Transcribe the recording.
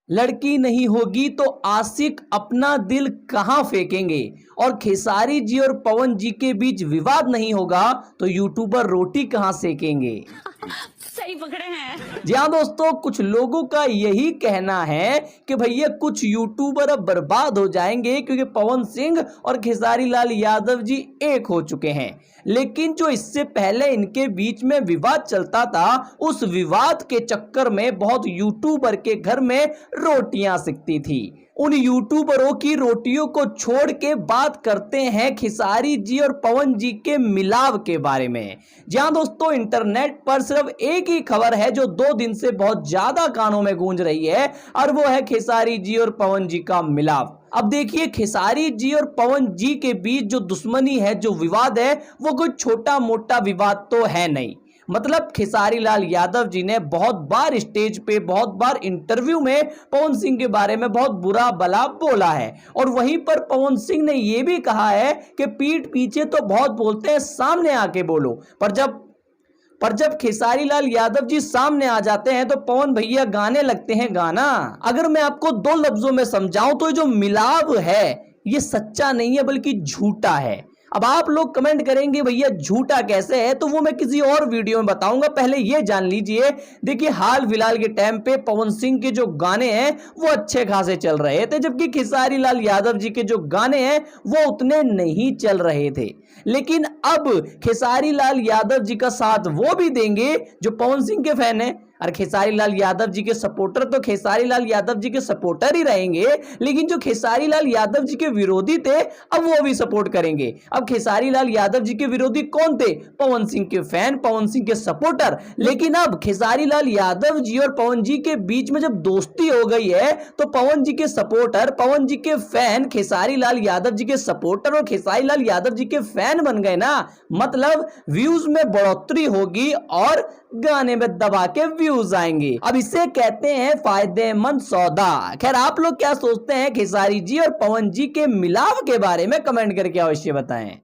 लड़की नहीं होगी तो आशिक अपना दिल कहां फेंकेंगे। और खेसारी जी और पवन जी के बीच विवाद नहीं होगा तो यूट्यूबर रोटी कहां सेकेंगे। सही पकड़े हैं। जी हाँ दोस्तों, कुछ लोगों का यही कहना है कि भैया कुछ यूट्यूबर अब बर्बाद हो जाएंगे क्योंकि पवन सिंह और खेसारी लाल यादव जी एक हो चुके हैं। लेकिन जो इससे पहले इनके बीच में विवाद चलता था, उस विवाद के चक्कर में बहुत यूट्यूबर के घर में रोटियां सिकती थी। उन यूट्यूबरों की रोटियों को छोड़ के बात करते हैं खेसारी जी और पवन जी के मिलाव के बारे में। जहां दोस्तों इंटरनेट पर सिर्फ एक ही खबर है जो 2 दिन से बहुत ज्यादा कानों में गूंज रही है, और वो है खेसारी जी और पवन जी का मिलाव। अब देखिए, खेसारी जी और पवन जी के बीच जो दुश्मनी है, जो विवाद है, वो कोई छोटा मोटा विवाद तो है नहीं। मतलब खेसारी लाल यादव जी ने बहुत बार स्टेज पे, बहुत बार इंटरव्यू में पवन सिंह के बारे में बहुत बुरा भला बोला है। और वहीं पर पवन सिंह ने यह भी कहा है कि पीठ पीछे तो बहुत बोलते हैं, सामने आके बोलो। पर जब खेसारी लाल यादव जी सामने आ जाते हैं तो पवन भैया गाने लगते हैं गाना। अगर मैं आपको 2 लफ्जों में समझाऊं तो जो मिलाव है ये सच्चा नहीं है बल्कि झूठा है। अब आप लोग कमेंट करेंगे भैया झूठा कैसे है, तो वो मैं किसी और वीडियो में बताऊंगा। पहले ये जान लीजिए। देखिए, हाल फिलहाल के टाइम पे पवन सिंह के जो गाने हैं वो अच्छे खासे चल रहे थे, जबकि खेसारी लाल यादव जी के जो गाने हैं वो उतने नहीं चल रहे थे। लेकिन अब खेसारी लाल यादव जी का साथ वो भी देंगे जो पवन सिंह के फैन है, और खेसारी लाल यादव जी के सपोर्टर तो खेसारी लाल यादव जी के सपोर्टर ही रहेंगे। लेकिन जो खेसारी लाल यादव जी के विरोधी थे, अब वो भी सपोर्ट करेंगे। अब खेसारी लाल यादव जी के विरोधी कौन थे? पवन सिंह के फैन, पवन सिंह के सपोर्टर। लेकिन अब खेसारी लाल यादव जी और पवन जी के बीच में जब दोस्ती हो गई है तो पवन जी के सपोर्टर, पवन जी के फैन खेसारी लाल यादव जी के सपोर्टर और खेसारी लाल यादव जी के फैन बन गए ना। मतलब व्यूज में बढ़ोतरी होगी और गाने में दबा के व्यूज आएंगे। अब इसे कहते हैं फायदेमंद सौदा। खैर, आप लोग क्या सोचते हैं खेसारी जी और पवन जी के मिलाव के बारे में? कमेंट करके अवश्य बताएं।